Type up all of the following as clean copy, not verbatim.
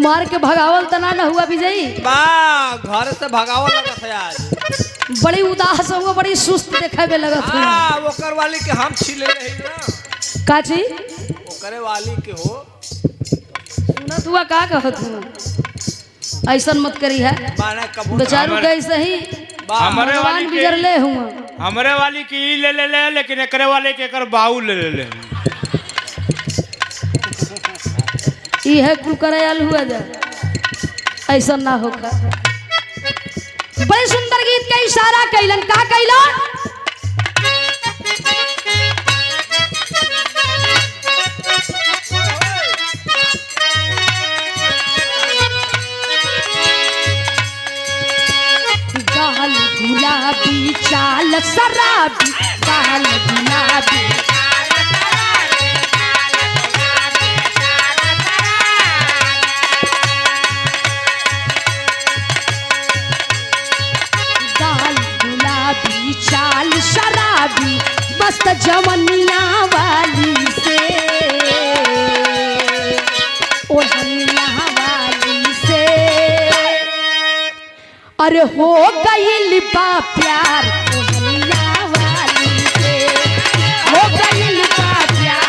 मार के भगावल तना न हुआ विजयी घर से भगावल लगत है आज। बड़ी उदास हो, बड़ी सुस्त देखे में लगत है। ओकर वाली के हम छीले रही ना काची ओकरे वाली के हो सुनत हुआ का कहत हूँ ऐसा मत करी है बेचारू कैसे ही हमारे वाली गुजरले हुआ हमारे वाली की ले ले ले लेकिन एकरे वाले के कर बाऊ ले ले ले है कुल करे आल हुआ जा ऐसा ना होगा। बड़े सुंदर गीत का इशारा कैलन का कैलन गाल गुलाबी चाल शराबी गाल गुलाबी चाल शराबी मस्त जवनिया वाली से ओढ़निया वाली से अरे हो गईल बा प्यार ओढ़निया वाली से हो गईल बा प्यार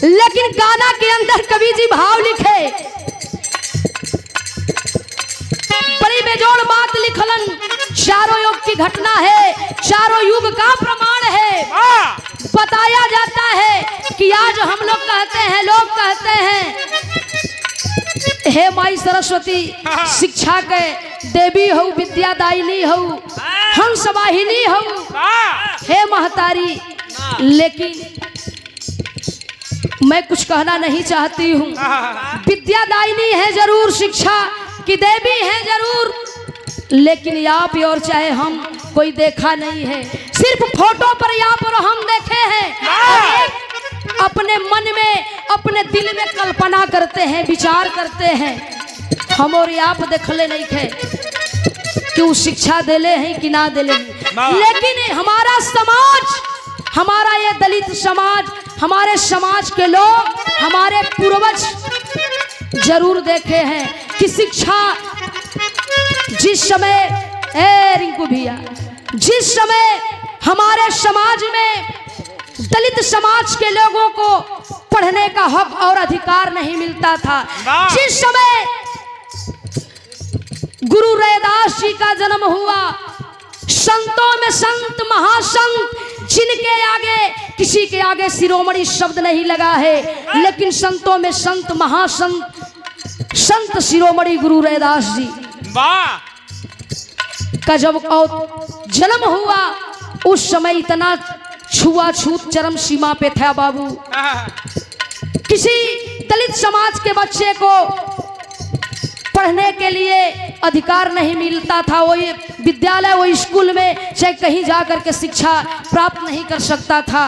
लेकिन गाना के अंदर कवि जी भाव लिखे बड़ी बेजोड़ बात लिखलन। चारों युग की घटना है, चारों युग का प्रमाण है। बताया जाता है कि आज हम लोग कहते हैं, लोग कहते हैं हे माई सरस्वती शिक्षा के देवी हो, विद्यादायिनी हो, हंस वाहिनी हो, हे महतारी। लेकिन मैं कुछ कहना नहीं चाहती हूँ। विद्यादायिनी है जरूर, शिक्षा की देवी है जरूर, लेकिन आप और चाहे हम कोई देखा नहीं है। सिर्फ फोटो पर यहाँ पर हम देखे हैं, अपने मन में अपने दिल में कल्पना करते हैं, विचार करते हैं। हम और आप देखले नहीं थे कि वो शिक्षा देले हैं कि ना देले, लेकिन हमारा समाज, हमारा ये दलित समाज, हमारे समाज के लोग, हमारे पूर्वज जरूर देखे हैं कि शिक्षा जिस समय रिंकू भैया जिस समय हमारे समाज में दलित समाज के लोगों को पढ़ने का हक और अधिकार नहीं मिलता था, जिस समय गुरु रैदास जी का जन्म हुआ, संतों में संत महासंत जिनके आगे किसी के आगे शिरोमणि शब्द नहीं लगा है, लेकिन संतों में संत महासंत संत शिरोमणि गुरु रैदास जी का जब जन्म हुआ, उस समय इतना छुआछूत चरम सीमा पे था बाबू। किसी दलित समाज के बच्चे को पढ़ने के लिए अधिकार नहीं मिलता था, वो ये विद्यालय वो स्कूल में चाहे कहीं जाकर के शिक्षा प्राप्त नहीं कर सकता था।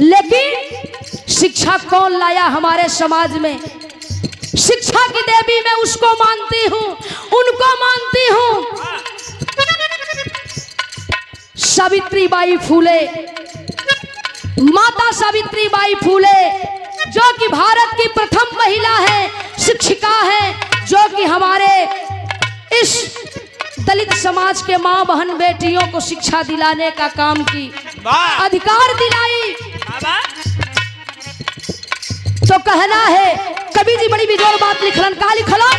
लेकिन शिक्षा कौन लाया हमारे समाज में? शिक्षा की देवी मैं उसको मानती हूँ, उनको मानती हूँ, सावित्रीबाई फूले, माता सावित्रीबाई फूले, जो कि भारत की प्रथम महिला है, शिक्षिका है, जो कि हमारे इस दलित समाज के माँ बहन बेटियों को शिक्षा दिलाने का काम की, अधिकार दिलाई। तो कहना है, कवि जी बड़ी बेजोड़ बात लिखलन, का लिखलन?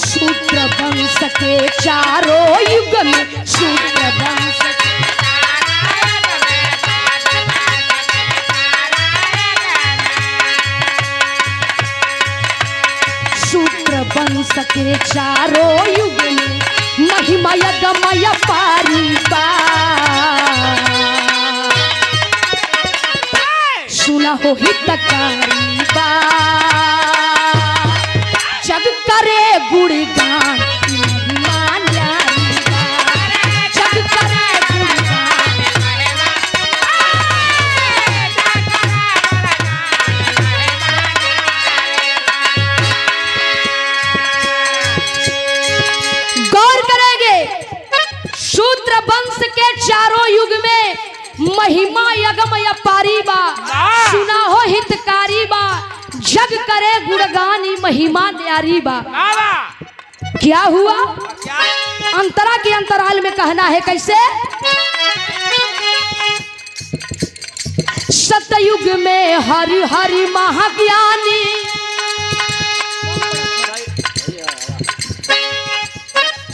शूद्र वंश के चारों युग में, शूद्र वंश वंश के चारों युग में महिमा यज्ञमय पारिबा। सुना हो हितकारी बा, जग करे गुणगान मान जानी बा, जग करे गुणगान गानी महिमा न्यारी बा। बाबा क्या हुआ? क्या अंतरा के अंतराल में कहना है कैसे? सतयुग में हरि हरि महाज्ञानी,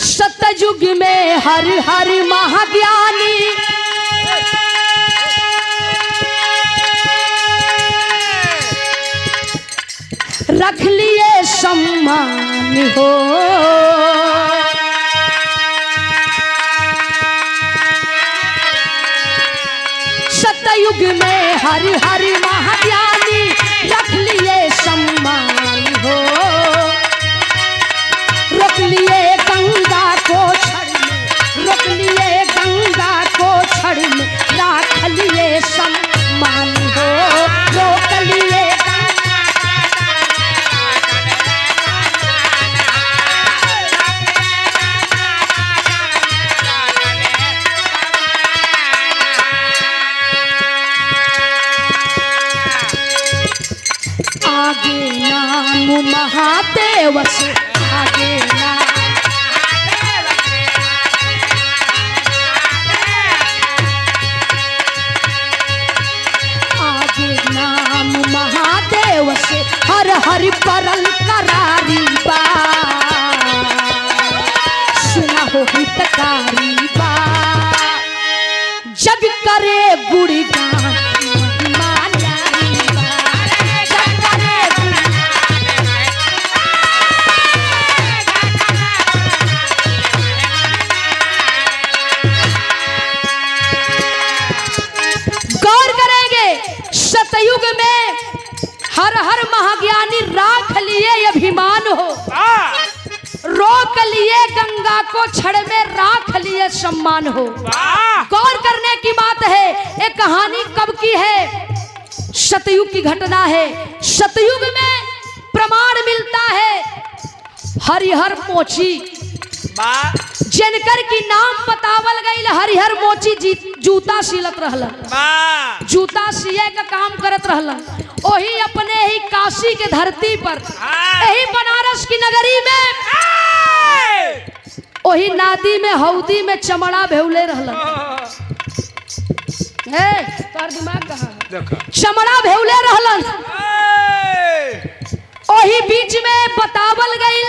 सतयुग में हरि हरि महाज्ञानी, रख लिए सम्मान हो। सतयुग में हरि हरि महाज्ञानी, रख लिए सम्मान हो। रोक लिए गंगा को छड़ में, रोक लिए गंगा को छड़ में, राख लिए सम्मान हो। रोक लिए आगे नाम महादेव से, आगे नाम आगे नाम महादेव से, हर हर परल करारी बा। सुना हो हितकारी बा, जग करे गुणगान महिमा न्यारी बा। जग करे गौर करेंगे, सतयुग में हर हर महाज्ञानी राख लिए अभिमान हो। रोक लिए गंगा को छड़ में, राख लिए सम्मान हो। गौर करने की बात है, ये कहानी कब की है? सतयुग की घटना है। सतयुग में प्रमाण मिलता है हरिहर मोची, जिनकर की नाम बतावल गई हरिहर मोची जूता सिलत रहलन। जूता सिए का काम करत रहलन। वही अपने ही काशी के धरती पर, यही बनारस की नगरी में, वही नादी में हौदी में चमड़ा भेवले रहलन। तोहर दिमाग कहाँ है? चमड़ा भेवले रहलन। वही बीच में बतावल गई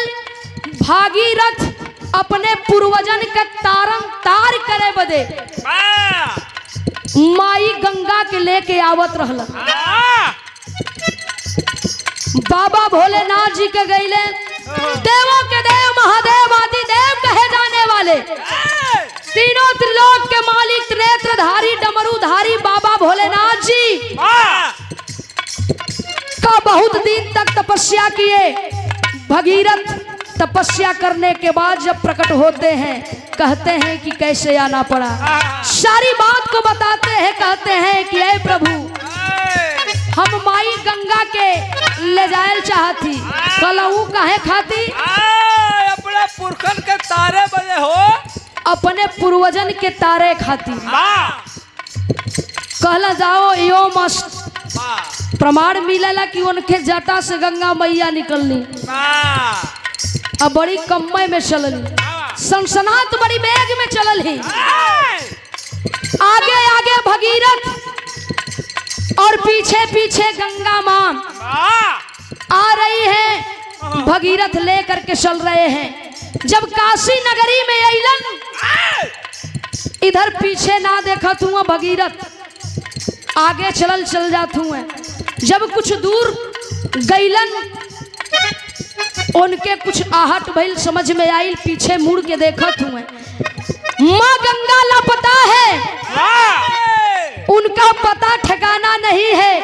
भागीरथ अपने पूर्वजन के तारन तार करे बदे माई गंगा के लेके आवत रहलन। बाबा भोलेनाथ जी के गईले, देवों के देव महादेव आदि देव कहे जाने वाले, तीनों त्रिलोक के मालिक नेत्रधारी डमरूधारी बाबा भोलेनाथ जी का बहुत दिन तक तपस्या किए। भगीरथ तपस्या करने के बाद जब प्रकट होते हैं, कहते हैं कि कैसे आना पड़ा। सारी बात को बताते हैं, कहते हैं कि ऐ प्रभु, हम माई गंगा के ले जायल चाहती, कलऊ काहे खाती? अपने पुरखन के तारे बजे हो, अपने पूर्वजन के तारे खाती। कहला जाओ यो मस्त प्रमाण मिलेला कि उनके जटा से गंगा मैया निकलनी। अब बड़ी कम्मे में चलली, सनसनात बड़ी बेग में चलल ही। आगे आगे भगीरथ और पीछे पीछे गंगा मां आ रही है। भगीरथ लेकर के चल रहे हैं। जब काशी नगरी में अइलन, इधर पीछे ना देखत हुआ भगीरथ, आगे चल जात हुए। जब कुछ दूर गइलन, उनके कुछ आहट भइल, समझ में आइल, पीछे मुड़ के देखत हुए, माँ गंगा लापता है। उनका पता ठिकाना नहीं है।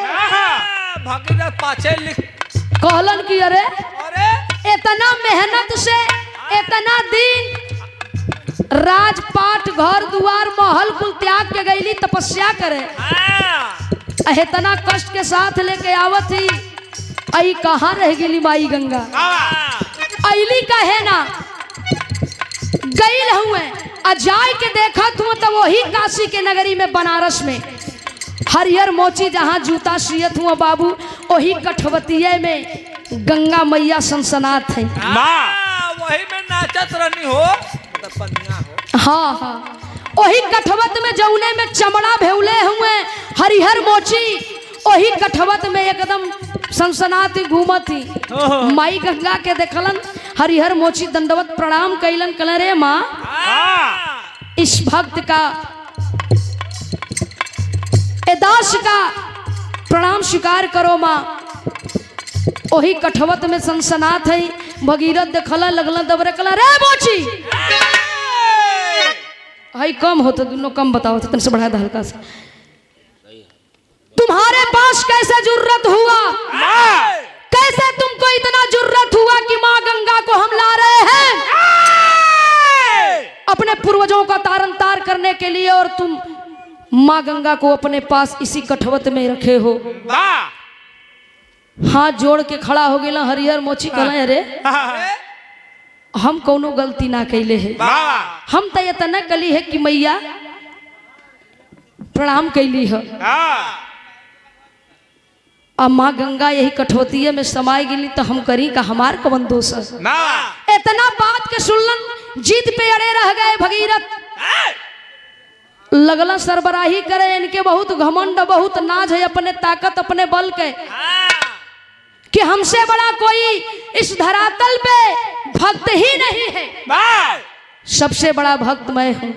भगीरथ पाछे लिख कहलन कि अरे इतना मेहनत से इतना दिन राजपाट घर दुआर महल कुल त्याग के गईली तपस्या करे, इतना कष्ट के साथ लेके आवत ही, आई कहाँ रह गेली माई गंगा? अली कहे ना गईल हुए, अजाय के देखा तू तो वही काशी के नगरी में बनारस में हरिहर मोची जहाँ जूता सियत हुआ बाबू, वही कठवतिये में गंगा मैया सनसनात है। वही में नाचत रहनी हो तो पनिया हो। हाँ हाँ, वही कठवत में जौने में चमड़ा भेवले हुए हरिहर मोची, वही कठवत में एकदम सनसनाती घूमती। माई गंगा के देखलन, हरिहर मोची दंडवत प्रणाम कैलन, कहलन रे माँ इस भक्त का, ए दास का प्रणाम स्वीकार करो माँ। वही कठवत में सनसनात है। भगीरथ देखला लगला दबरे कला रे मोची हाई कम होता, दोनों कम बताओ तो से बढ़ा था हल्का सा। तुम्हारे पास कैसे जुर्रत हुआ, कैसे तुमको इतना जुर्रत हुआ कि माँ गंगा को हम ला रहे हैं अपने पूर्वजों का तारन तार करने के लिए, और तुम माँ गंगा को अपने पास इसी कठवत में रखे हो। हाथ जोड़ के खड़ा हो गया हरिहर मोची, कहला अरे हम कोनो गलती ना कैले है, हम तो इतना कली है कि मैया प्रणाम कैली है। अब माँ गंगा यही कठौतिये में समाये गिली तो हम करी का, हमार कवन दोष है। इतना बात के सुनलन जीत पे अड़े रह गए भगीरथ। लगला सरबराही करे, इनके बहुत घमंड बहुत नाज है अपने ताकत अपने बल के, कि हमसे बड़ा कोई इस धरातल पे भक्त ही नहीं है, सबसे बड़ा भक्त मैं हूं।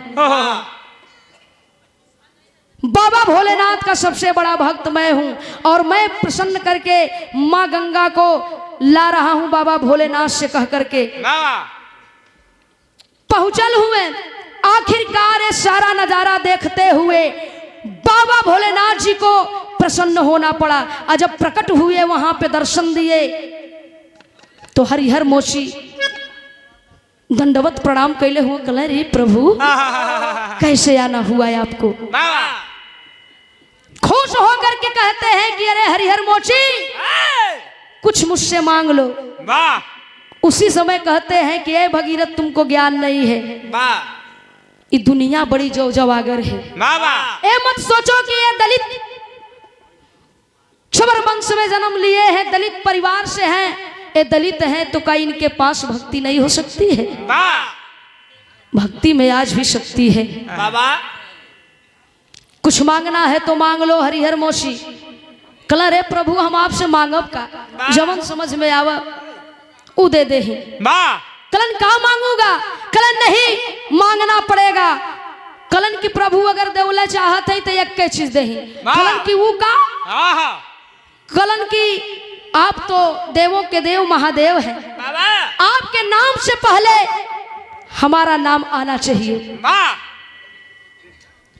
बाबा भोलेनाथ का सबसे बड़ा भक्त मैं हूं, और मैं प्रसन्न करके माँ गंगा को ला रहा हूं बाबा भोलेनाथ से कह करके। पहुंचल हुए आखिरकार ये सारा नजारा देखते हुए बाबा भोलेनाथ जी को प्रसन्न होना पड़ा। और जब प्रकट हुए वहां पे दर्शन दिए तो हरिहर मोची दंडवत प्रणाम कैले हुए, कहले रे प्रभु कैसे आना हुआ है आपको। खुश होकर के कहते हैं कि अरे हरिहर मोची कुछ मुझसे मांग लो। उसी समय कहते हैं कि ए भगीरथ तुमको ज्ञान नहीं है, ये दुनिया बड़ी जो जवागर है। ए मत सोचो कि ये दलित छबर वंश में जन्म लिए हैं, दलित परिवार से हैं, ये दलित हैं तो क्या इनके पास भक्ति नहीं हो सकती है? भक्ति में आज भी शक्ति है। कुछ मांगना है तो मांग लो हरिहर मोशी। कला रे प्रभु हम आपसे मांगब का, जवन समझ में आवा उ दे दे। कलन का मांगूगा? कलन नहीं मांगना पड़ेगा। कलन की प्रभु अगर देवले चाहत है तो एक के चीज दे। कलन की वो का, कलन की आप तो देवों के देव महादेव हैं, आपके नाम से पहले हमारा नाम आना चाहिए।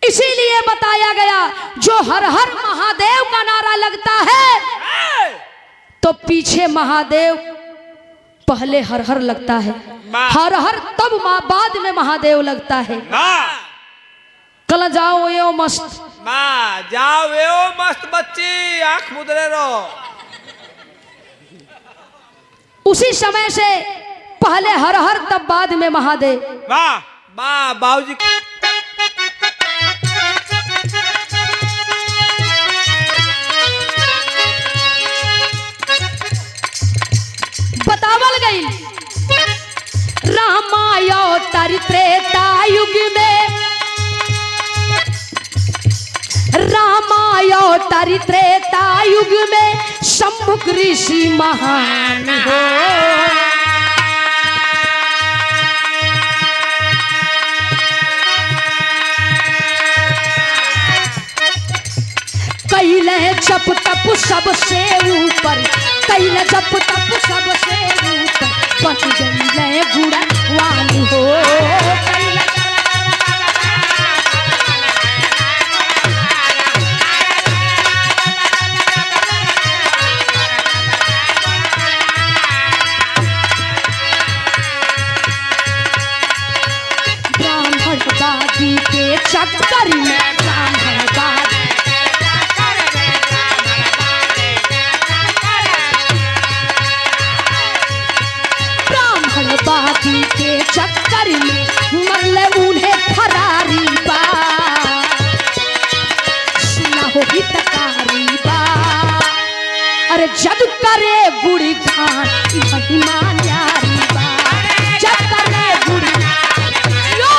इसीलिए बताया गया जो हर हर महादेव का नारा लगता है तो पीछे महादेव पहले हर हर लगता है, हर हर तब बाद में महादेव लगता है। कल जाओ यो मस्त, जाओ यो मस्त बच्ची, आंख मुदरे रहो। उसी समय से पहले हर हर तब बाद में महादेव। वाह बाबूजी। बतावल गई रामायण त्रेता युग में, रामायण त्रेता युग में शंभुक ऋषि महान हो। कैले जप तप सबसे ऊपर, कैले जप तप सबसे ऊपर, बन गई गुड़ा वाली हो। ब्राह्मणवादी के चक्कर में, जब करे गुणगान महिमा न्यारी बा, जब करे गुण यो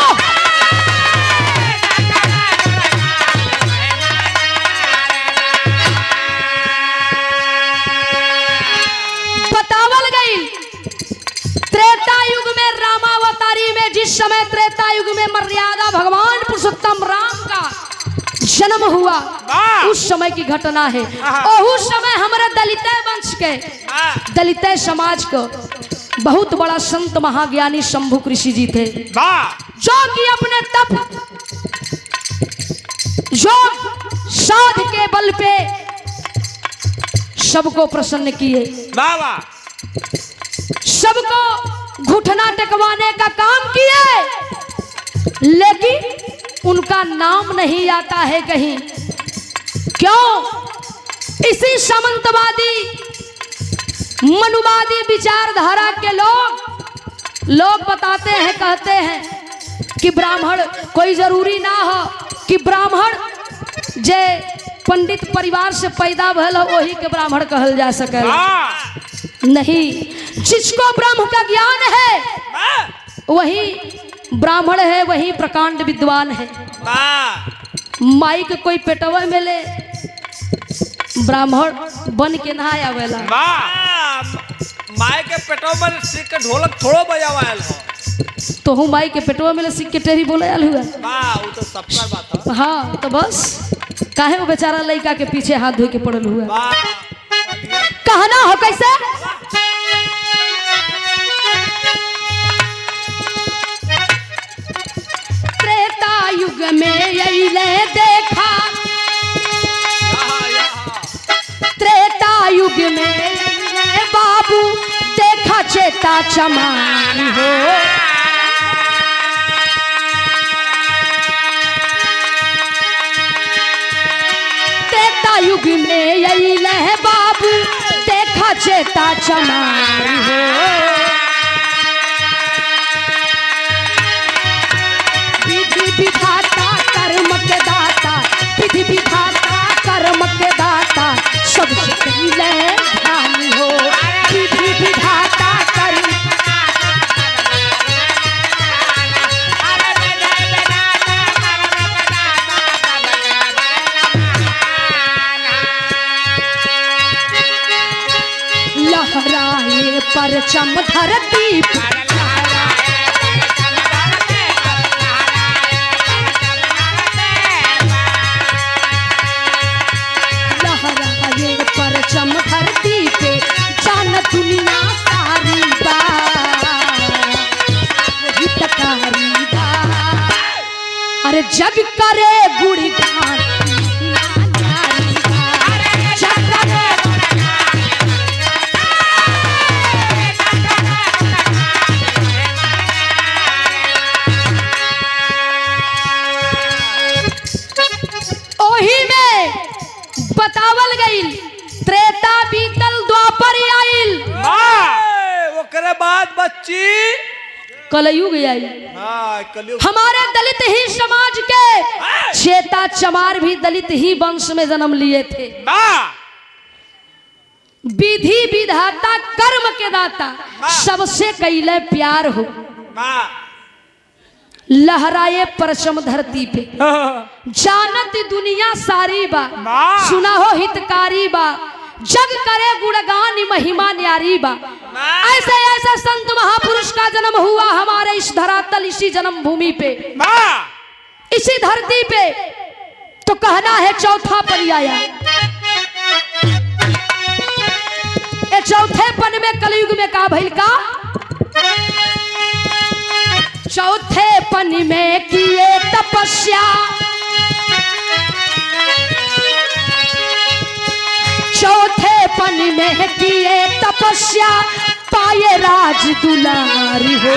बतावल गई त्रेता युग में रामावतारी में, जिस समय त्रेता युग में मर्यादा भगवान पुरुषोत्तम राम का जन्म हुआ, उस समय की घटना है। और उस समय हमारे दलित वंश के, दलित समाज को बहुत बड़ा संत महाज्ञानी शंभु ऋषि जी थे, जो कि अपने तप योग साध के बल पे सबको प्रसन्न किए, सबको घुटना टेकवाने का काम किए, लेकिन उनका नाम नहीं आता है कहीं। क्यों? इसी सामंतवादी मनुवादी विचारधारा के लोग बताते हैं, कहते हैं कि ब्राह्मण कोई जरूरी ना हो कि ब्राह्मण जे पंडित परिवार से पैदा भल हो वही के ब्राह्मण कहल जा सके। नहीं, जिसको ब्रह्म का ज्ञान है वही ब्राह्मण है, वही प्रकांड विद्वान है। माई के कोई पेटवा में ले ब्राह्मण बन के ना आवेला। माई के पेटवा में सीख के ढोलक थोड़ो बजावायल हो, तो हूँ माई के पेटवा में सीख के टेरी बोले आल हुआ। वो तो सबका बात है। हाँ, तो बस काहे वो बेचारा लड़का के पीछे हाथ धो के पड़ल हुआ। कहना हो कैसे? त्रेता युग में अइले देखा, त्रेता युग में अइले बाबू देखा चेता चमारी हो। त्रेता युग में अइले बाबू देखा चेता चमारी हो। विधाता कर्म के दाता, विधि विधाता कर्म के दाता, सबसे पहले ध्यान हो। विधि विधाता कर्म लहराए परचम धरती पर, परचम धरती पे जान दुनिया सारी बा, हितकारी बा। अरे जग करे गुणगान ओही में बतावल गई त्रेता बीतल द्वापर आइल, ओकरे बाद बच्ची कलयुग आई। कलयुग। हमारे दलित ही समाज के चेता चमार भी दलित ही वंश में जन्म लिए थे। विधि विधाता कर्म के दाता, सबसे कैले प्यार हो। लहराए परचम धरती पे जानत दुनिया सारी बा, सुना हो हितकारी बा, जग करे गुणगान महिमा न्यारी बा। ऐसे ऐसे संत महापुरुष का जन्म हुआ हमारे इस धरातल, इसी जन्म भूमि पे, इसी धरती पे। तो कहना है चौथा पन आया। ये चौथे पन में कलयुग में का भइल का? चौथे पन में किए तपस्या, चौथे पन में किए तपस्या, पाए राज दुलारी हो।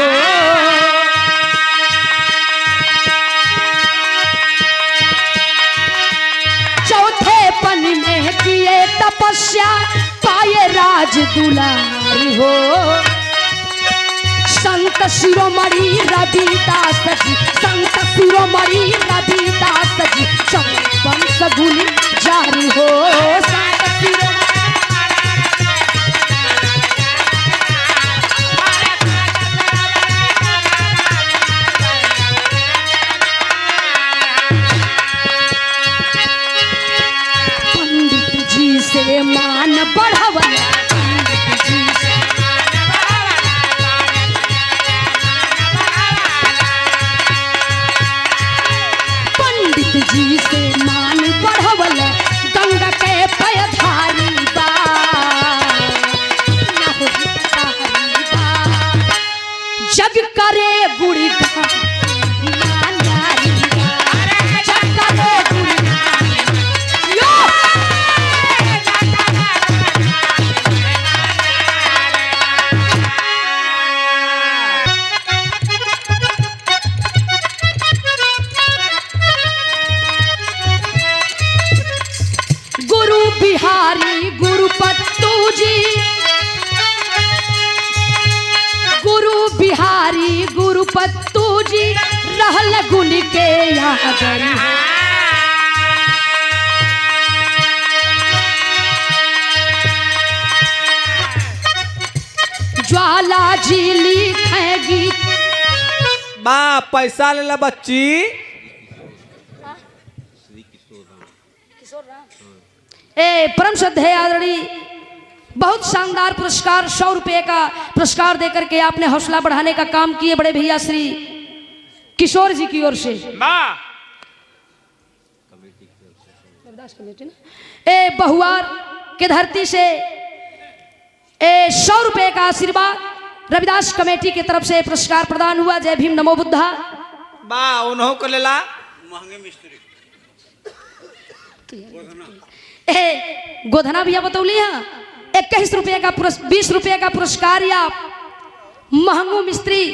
चौथे पन में किए तपस्या, पाए राज दुलारी हो। संत शिरोमणि रविदास जी, संत शिरोमणि रविदास जी, वंश गुण जारी हो। संत शिरोमणि गुरुपत्तू जी रहल गुण के यागर हो। ज्वाला जी लिखेगी बा पैसा ले ला बच्ची। ए परम श्रद्धेय आदरणीय बहुत शानदार पुरस्कार 100 रुपए का पुरस्कार देकर के आपने हौसला बढ़ाने का काम किए बड़े भैया श्री किशोर जी की ओर से। वाह ए बहुआर के धरती से 100 रुपए का आशीर्वाद रविदास कमेटी की तरफ से पुरस्कार प्रदान हुआ। जय भीम नमो बुद्धा। बा उन्हों को ले ला। ए गोधना भैया बतौली है 21 रुपये का 20 रुपये का पुरस्कार या महंगू मिस्त्री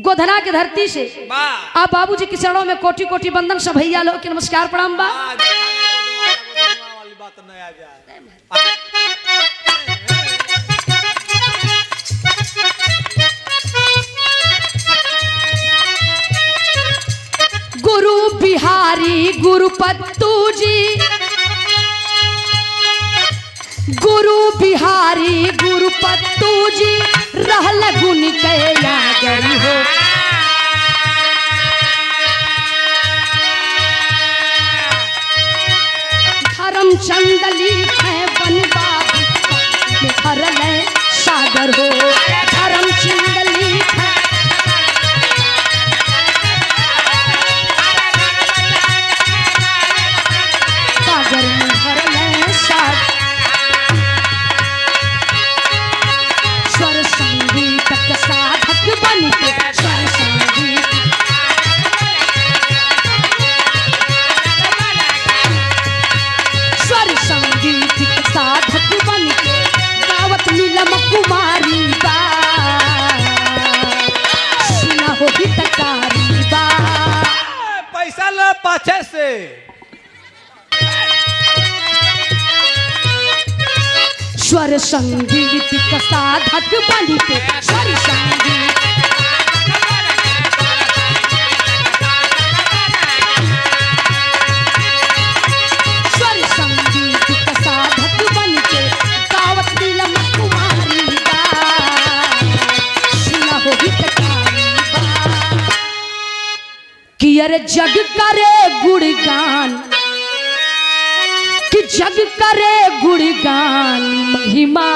गोधना की धरती से बा आप बाबूजी के चरणों में कोटि कोटि बंदन सब भैया लोग के नमस्कार प्रणाम बा। वाली बात नहीं आ जाए। गुरु बिहारी गुरुपत्तू जी गुरु बिहारी गुरुपत्तू जी रहल गुण के यागर हो। धर्मचंद लिखे बनबाबू हरल सागर हो। धर्मचंद लिखे सागर में हरल सागर। स्वर संगीत के साधक बन के स्वर संगीत स्वर संगीत के साधक बन के गावत नीलम कुमारी बा सुना हो हितकारी बा। पैसा ला पाछे से। स्वर संगीत का साधक बन के स्वर संगीत स्वर संगीत का साधक बन के गावत नीलम कुमारी बा सुना हो हितकारी बा। कि अरे जग करे गुणगान कि जग करे गुणगान महिमा